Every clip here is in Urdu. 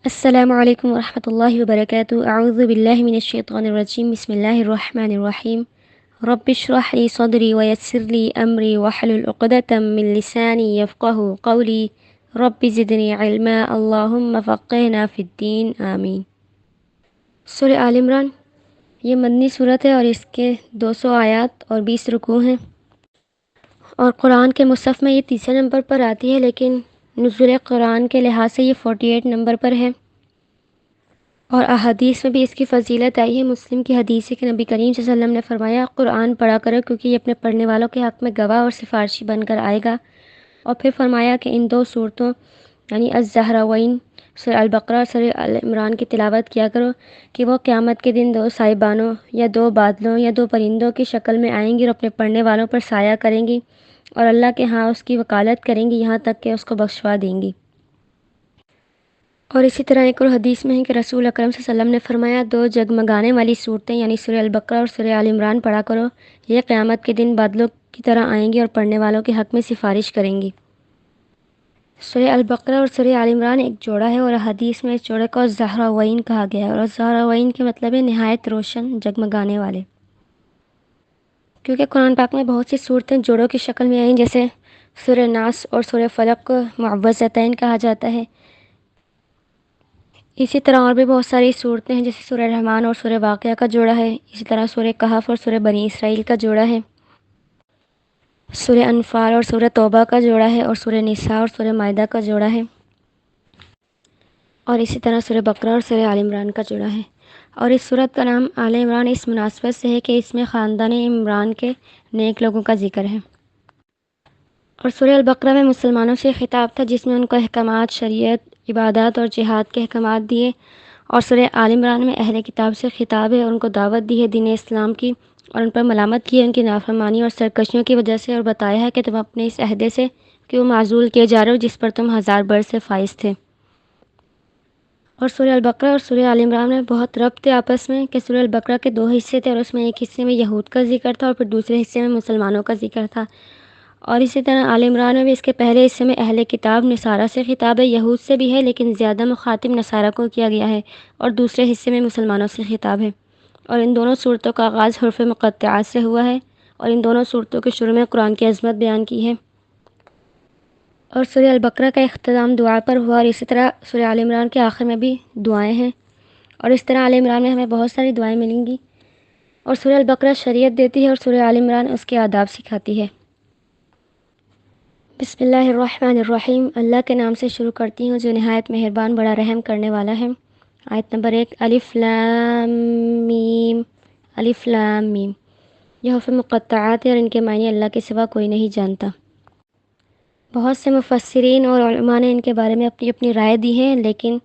السلام علیکم ورحمۃ اللہ وبرکاتہ، اعوذ باللہ من الشیطان الرجیم، بسم اللہ الرحمن الرحیم۔ رب اشرح لی صدری ویسر لی امری واحلل عقدۃ من لسانی یفقہوا قولی، رب زدنی علما، اللہم فقہنا فی الدین، آمین۔ سورہ آل عمران یہ مدنی صورت ہے اور اس کے 200 آیات اور 20 رکوع ہیں، اور قرآن کے مصحف میں یہ تیسرے نمبر پر آتی ہے، لیکن نزول قرآن کے لحاظ سے یہ 48 نمبر پر ہے، اور احادیث میں بھی اس کی فضیلت آئی ہے۔ مسلم کی حدیث ہے کہ نبی کریم صلی اللہ علیہ وسلم نے فرمایا، قرآن پڑھا کرو کیونکہ یہ اپنے پڑھنے والوں کے حق میں گواہ اور سفارشی بن کر آئے گا۔ اور پھر فرمایا کہ ان 2 صورتوں یعنی الزہراوین سورہ البقرہ اور سورہ آل عمران کی تلاوت کیا کرو کہ وہ قیامت کے دن 2 صاحبانوں یا 2 بادلوں یا 2 پرندوں کی شکل میں آئیں گی اور اپنے پڑھنے والوں پر سایہ کریں گی اور اللہ کے ہاں اس کی وکالت کریں گی یہاں تک کہ اس کو بخشوا دیں گی۔ اور اسی طرح ایک اور حدیث میں ہے کہ رسول اکرم صلی اللہ علیہ وسلم نے فرمایا، 2 جگمگانے والی صورتیں یعنی سورہ البقرہ اور سورہ آل عمران پڑھا کرو، یہ قیامت کے دن بادلوں کی طرح آئیں گی اور پڑھنے والوں کے حق میں سفارش کریں گی۔ سورہ البقرہ اور سورہ آل عمران ایک جوڑا ہے، اور حدیث میں اس جوڑے کو الزہراوین کہا گیا ہے، اور الزہراوین کے مطلب ہے نہایت روشن جگمگانے والے، کیونکہ قرآن پاک میں بہت سی صورتیں جوڑوں کی شکل میں آئیں، جیسے سورہ ناس اور سورہ فلق کو معوذتین کہا جاتا ہے۔ اسی طرح اور بھی بہت ساری صورتیں ہیں، جیسے سورہ رحمان اور سورہ واقعہ کا جوڑا ہے، اسی طرح سورہ کہف اور سورہ بنی اسرائیل کا جوڑا ہے، سورہ انفال اور سورہ توبہ کا جوڑا ہے، اور سورہ نساء اور سورہ مائدہ کا جوڑا ہے، اور اسی طرح سورہ بقرہ اور سورہ آل عمران کا جوڑا ہے۔ اور اس سورت کا نام آل عمران اس مناسبت سے ہے کہ اس میں خاندان عمران کے نیک لوگوں کا ذکر ہے۔ اور سورہ البقرہ میں مسلمانوں سے خطاب تھا، جس میں ان کو احکامات، شریعت، عبادات اور جہاد کے احکامات دیے، اور سورہ آل عمران میں اہل کتاب سے خطاب ہے اور ان کو دعوت دی ہے دین اسلام کی، اور ان پر ملامت کی ہے ان کی نافرمانی اور سرکشیوں کی وجہ سے، اور بتایا ہے کہ تم اپنے اس عہدے سے کیوں معزول کیے جا رہے ہو جس پر تم 1000 برس سے فائز تھے۔ اور سورہ البقرہ اور سورہ آل عمران میں بہت ربط ہے آپس میں، کہ سورہ البقرہ کے 2 حصے تھے، اور اس میں ایک حصے میں یہود کا ذکر تھا اور پھر دوسرے حصے میں مسلمانوں کا ذکر تھا۔ اور اسی طرح آل عمران میں بھی اس کے پہلے حصے میں اہل کتاب نصارہ سے خطاب ہے، یہود سے بھی ہے لیکن زیادہ مخاطب نصارہ کو کیا گیا ہے، اور دوسرے حصے میں مسلمانوں سے خطاب ہے۔ اور ان دونوں صورتوں کا آغاز حروف مقطعات سے ہوا ہے، اور ان دونوں صورتوں کے شروع میں قرآن کی عظمت بیان کی ہے۔ اور سورہ البقرہ کا اختتام دعا پر ہوا، اور اسی طرح سورہ آل عمران کے آخر میں بھی دعائیں ہیں، اور اس طرح آل عمران میں ہمیں بہت ساری دعائیں ملیں گی۔ اور سورہ البقرہ شریعت دیتی ہے اور سورہ آل عمران اس کے آداب سکھاتی ہے۔ بسم اللہ الرحمن الرحیم، اللہ کے نام سے شروع کرتی ہوں جو نہایت مہربان بڑا رحم کرنے والا ہے۔ آیت نمبر 1، الف لام میم، الف لام میم، یہ حروف مقطعات ہیں اور ان کے معنی اللہ کے سوا کوئی نہیں جانتا۔ بہت سے مفسرین اور علماء نے ان کے بارے میں اپنی اپنی رائے دی ہے، لیکن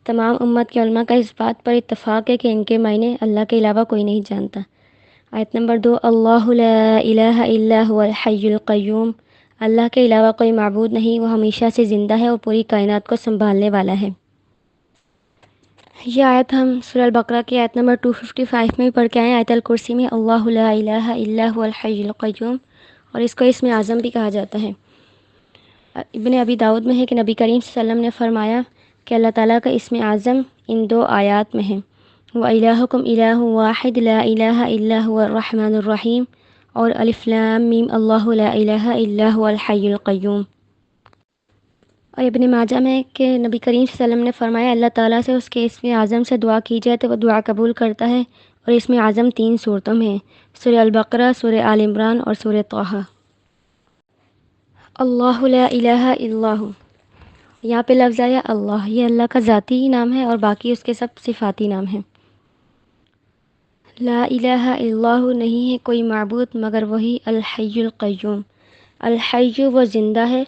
تمام امت کے علماء کا اس بات پر اتفاق ہے کہ ان کے معنی اللہ کے علاوہ کوئی نہیں جانتا۔ آیت نمبر 2، اللہ لا الہ الا هو الحی القیوم، اللہ کے علاوہ کوئی معبود نہیں، وہ ہمیشہ سے زندہ ہے اور پوری کائنات کو سنبھالنے والا ہے۔ یہ آیت ہم سورہ البقرہ کی آیت نمبر 255 میں بھی پڑھ کے آئے ہیں۔ آیت الکرسی میں اللہ لا الہ الا هو الحی القیوم، اور اس کو اسم اعظم بھی کہا جاتا ہے۔ ابن ابی داؤد میں ہے کہ نبی کریم صلی اللہ علیہ وسلم نے فرمایا کہ اللہ تعالیٰ کا اسم اعظم ان 2 آیات میں ہے، وَإِلَٰهُكُمْ إِلَٰهٌ وَاحِدٌ لَا إِلَٰهَ إِلَّا هُوَ الرَّحْمَٰنُ الرَّحِيمُ، اور الف لام میم، اللہ لا الہ الا هو الحی القیوم۔ اور ابن ماجہ میں کہ نبی کریم صلی اللہ علیہ وسلم نے فرمایا اللہ تعالیٰ سے اس کے اسم اعظم سے دعا کی جائے تو وہ دعا قبول کرتا ہے، اور اسم اعظم 3 صورتوں میں ہے، سورہ البقرہ، سورہ آل عمران اور سورہ طٰہٰ۔ اللہ لا الہ الا ہو، یہاں پہ لفظ آیا اللہ، یہ اللہ کا ذاتی ہی نام ہے اور باقی اس کے سب صفاتی نام ہیں۔ لا الہ الا اللہ، نہیں ہے کوئی معبود مگر وہی، الحی القیوم، الحی وہ زندہ ہے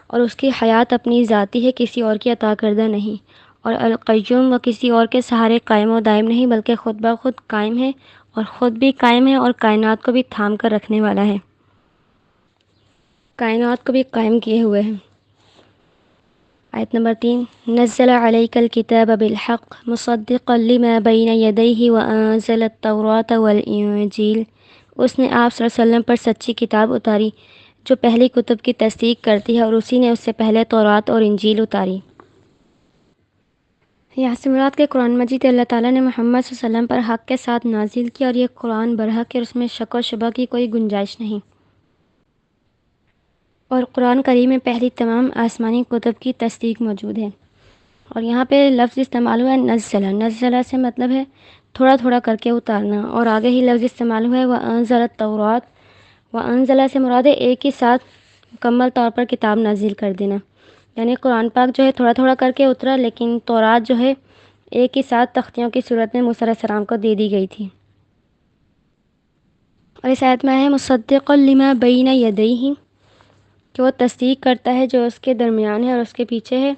اور اس کی حیات اپنی ذاتی ہے، کسی اور کی عطا کردہ نہیں، اور القیوم وہ کسی اور کے سہارے قائم و دائم نہیں بلکہ خود بخود قائم ہے، اور خود بھی قائم ہے اور کائنات کو بھی تھام کر رکھنے والا ہے، کائنات کو بھی قائم کیے ہوئے ہیں۔ آیت نمبر 3، نزل علیک الکتاب بالحق مصدقا لما بین یدیہ وانزل التوراۃ والانجیل، اس نے آپ صلی اللہ علیہ وسلم پر سچی کتاب اتاری جو پہلی کتب کی تصدیق کرتی ہے، اور اسی نے اس سے پہلے تورات اور انجیل اتاری۔ یہاں سے مراد کے قرآن مجید اللہ تعالیٰ نے محمد صلی اللہ علیہ وسلم پر حق کے ساتھ نازل کیا، اور یہ قرآن برحق ہے اور اس میں شک و شبہ کی کوئی گنجائش نہیں۔ اور قرآن کریم میں پہلی تمام آسمانی کتب کی تصدیق موجود ہے۔ اور یہاں پہ لفظ استعمال ہوا ہے نزلہ، نزلہ سے مطلب ہے تھوڑا تھوڑا کر کے اتارنا، اور آگے ہی لفظ استعمال ہوا ہے وَأَنزَلَ التَّوْرَاةَ، وَأَنزَلَ سے مراد ہے ایک ہی ساتھ مکمل طور پر کتاب نازل کر دینا، یعنی قرآن پاک جو ہے تھوڑا تھوڑا کر کے اترا، لیکن تورات جو ہے ایک ہی ساتھ تختیوں کی صورت میں موسیٰ علیہ السلام کو دے دی گئی تھی۔ اور اس آیت میں ہے مصدقا لما بین یدیہ، کہ وہ تصدیق کرتا ہے جو اس کے درمیان ہے اور اس کے پیچھے ہے،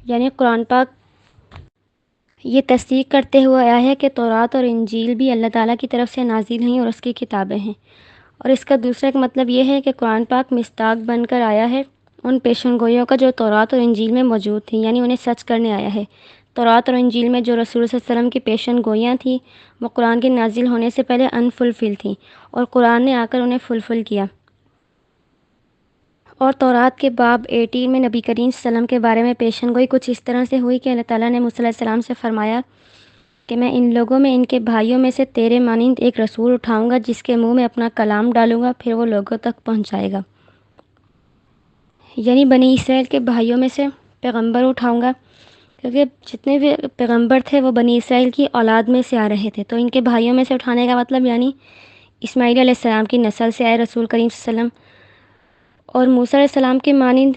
یعنی قرآن پاک یہ تصدیق کرتے ہوئے آیا ہے کہ تورات اور انجیل بھی اللہ تعالیٰ کی طرف سے نازل ہیں اور اس کی کتابیں ہیں۔ اور اس کا دوسرا ایک مطلب یہ ہے کہ قرآن پاک مصداق بن کر آیا ہے ان پیشن گوئیوں کا جو تورات اور انجیل میں موجود تھیں، یعنی انہیں سچ کرنے آیا ہے۔ تورات اور انجیل میں جو رسول صلی اللہ علیہ وسلم کی پیشن گوئیاں تھیں وہ قرآن کے نازل ہونے سے پہلے انفلفل تھیں، اور قرآن نے آ کر انہیں فلفل کیا۔ اور تورات کے باب 18 میں نبی کریم صلی اللہ علیہ وسلم کے بارے میں پیشن گوئی کچھ اس طرح سے ہوئی کہ اللہ تعالیٰ نے موسیٰ علیہ السلام سے فرمایا کہ میں ان لوگوں میں ان کے بھائیوں میں سے تیرے مانند ایک رسول اٹھاؤں گا جس کے منہ میں اپنا کلام ڈالوں گا، پھر وہ لوگوں تک پہنچائے گا۔ یعنی بنی اسرائیل کے بھائیوں میں سے پیغمبر اٹھاؤں گا، کیونکہ جتنے بھی پیغمبر تھے وہ بنی اسرائیل کی اولاد میں سے آ رہے تھے، تو ان کے بھائیوں میں سے اٹھانے کا مطلب یعنی اسماعیل علیہ السلام کی نسل سے آئے رسول کریم صلی اللہ علیہ وسلم، اور موسیٰ علیہ السلام کے مانند،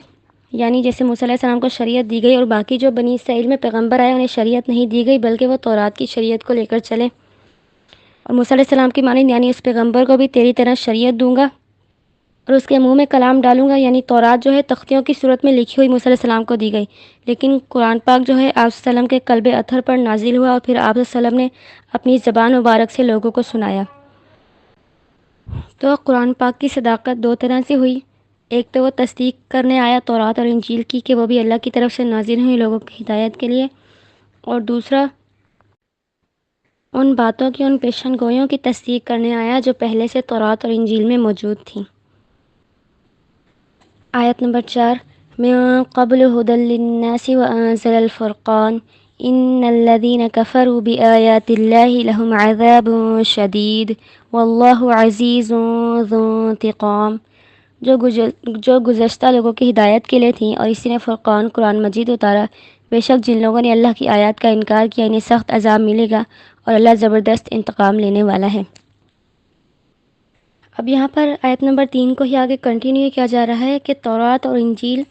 یعنی جیسے موسیٰ علیہ السلام کو شریعت دی گئی اور باقی جو بنی اسرائیل میں پیغمبر آئے انہیں شریعت نہیں دی گئی بلکہ وہ تورات کی شریعت کو لے کر چلے، اور موسیٰ علیہ السلام کی مانند یعنی اس پیغمبر کو بھی تیری طرح شریعت دوں گا اور اس کے منہ میں کلام ڈالوں گا، یعنی تورات جو ہے تختیوں کی صورت میں لکھی ہوئی موسیٰ علیہ السلام کو دی گئی، لیکن قرآن پاک جو ہے آپ صلی اللہ علیہ وسلم کے قلب اطہر پر نازل ہوا اور پھر آپ صلی اللہ علیہ وسلم نے اپنی زبان مبارک سے لوگوں کو سنایا۔ تو قرآن پاک کی صداقت دو طرح سے ہوئی، ایک تو وہ تصدیق کرنے آیا تورات اور انجیل کی کہ وہ بھی اللہ کی طرف سے نازل ہوئی لوگوں کی ہدایت کے لیے، اور دوسرا ان باتوں کی، ان پیشن گوئیوں کی تصدیق کرنے آیا جو پہلے سے تورات اور انجیل میں موجود تھیں۔ آیت نمبر 4 من قبل هدى للناس وأنزل الفرقان ان الذين كفروا بآيات الله لهم عذاب شديد والله عزيز ذو انتقام، جو گزشتہ لوگوں کی ہدایت کے لیے تھیں، اور اسی نے فرقان قرآن مجید اتارا، بے شک جن لوگوں نے اللہ کی آیات کا انکار کیا انہیں سخت عذاب ملے گا، اور اللہ زبردست انتقام لینے والا ہے۔ اب یہاں پر آیت نمبر 3 کو ہی آگے کنٹینیو کیا جا رہا ہے کہ تورات اور انجیل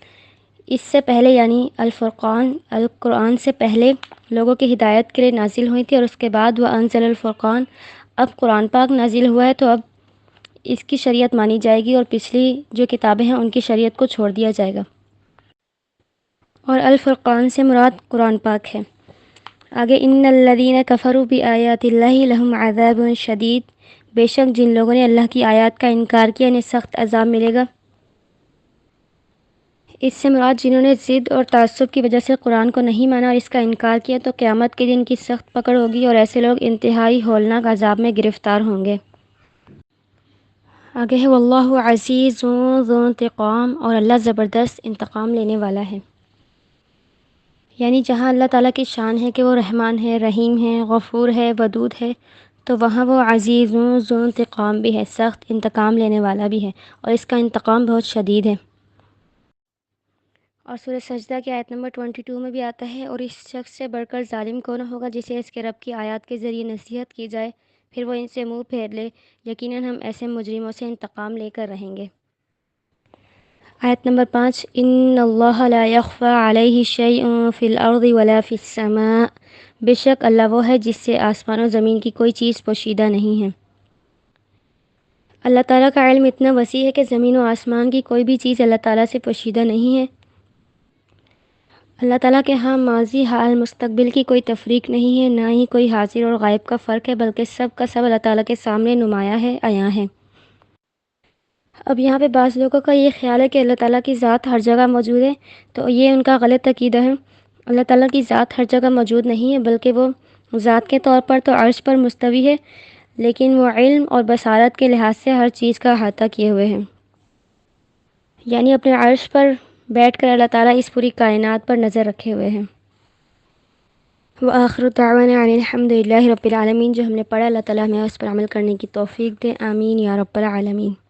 اس سے پہلے یعنی الفرقان القرآن سے پہلے لوگوں کی ہدایت کے لیے نازل ہوئی تھی، اور اس کے بعد وہ انزل الفرقان، اب قرآن پاک نازل ہوا ہے تو اب اس کی شریعت مانی جائے گی اور پچھلی جو کتابیں ہیں ان کی شریعت کو چھوڑ دیا جائے گا، اور الفرقان سے مراد قرآن پاک ہے۔ آگے ان الذین کفروا بآیات اللہ لہم عذاب شدید، بے شک جن لوگوں نے اللہ کی آیات کا انکار کیا انہیں سخت عذاب ملے گا۔ اس سے مراد جنہوں نے ضد اور تعصب کی وجہ سے قرآن کو نہیں مانا اور اس کا انکار کیا تو قیامت کے دن کی سخت پکڑ ہوگی، اور ایسے لوگ انتہائی ہولناک عذاب میں گرفتار ہوں گے۔ آگے ہے واللہ عزیز ذو انتقام، اور اللہ زبردست انتقام لینے والا ہے۔ یعنی جہاں اللہ تعالیٰ کی شان ہے کہ وہ رحمان ہے، رحیم ہے، غفور ہے، ودود ہے، تو وہاں وہ عزیز ذو انتقام بھی ہے، سخت انتقام لینے والا بھی ہے، اور اس کا انتقام بہت شدید ہے۔ اور سورہ سجدہ کی آیت نمبر 22 میں بھی آتا ہے اور اس شخص سے بڑھ کر ظالم کون ہوگا جسے اس کے رب کی آیات کے ذریعے نصیحت کی جائے پھر وہ ان سے منہ پھیر لے، یقیناً ہم ایسے مجرموں سے انتقام لے کر رہیں گے۔ آیت نمبر 5 ان اللہ لا يخفى علیہ شیء فی الارض ولا فی السماء، بے شک اللہ وہ ہے جس سے آسمان و زمین کی کوئی چیز پوشیدہ نہیں ہے۔ اللہ تعالیٰ کا علم اتنا وسیع ہے کہ زمین و آسمان کی کوئی بھی چیز اللہ تعالیٰ سے پوشیدہ نہیں ہے۔ اللہ تعالیٰ کے ہاں ماضی، حال، مستقبل کی کوئی تفریق نہیں ہے، نہ ہی کوئی حاضر اور غائب کا فرق ہے، بلکہ سب کا سب اللہ تعالیٰ کے سامنے نمایاں ہے، عیاں ہے۔ اب یہاں پہ بعض لوگوں کا یہ خیال ہے کہ اللہ تعالیٰ کی ذات ہر جگہ موجود ہے، تو یہ ان کا غلط عقیدہ ہے۔ اللہ تعالیٰ کی ذات ہر جگہ موجود نہیں ہے، بلکہ وہ ذات کے طور پر تو عرش پر مستوی ہے، لیکن وہ علم اور بصارت کے لحاظ سے ہر چیز کا احاطہ کیے ہوئے ہیں، یعنی اپنے عرش پر بیٹھ کر اللہ تعالیٰ اس پوری کائنات پر نظر رکھے ہوئے ہیں۔ وآخر دعوانا عن الحمد للہ رب العالمین۔ جو ہم نے پڑھا اللہ تعالیٰ ہمیں اس پر عمل کرنے کی توفیق دے، آمین یا رب العالمین۔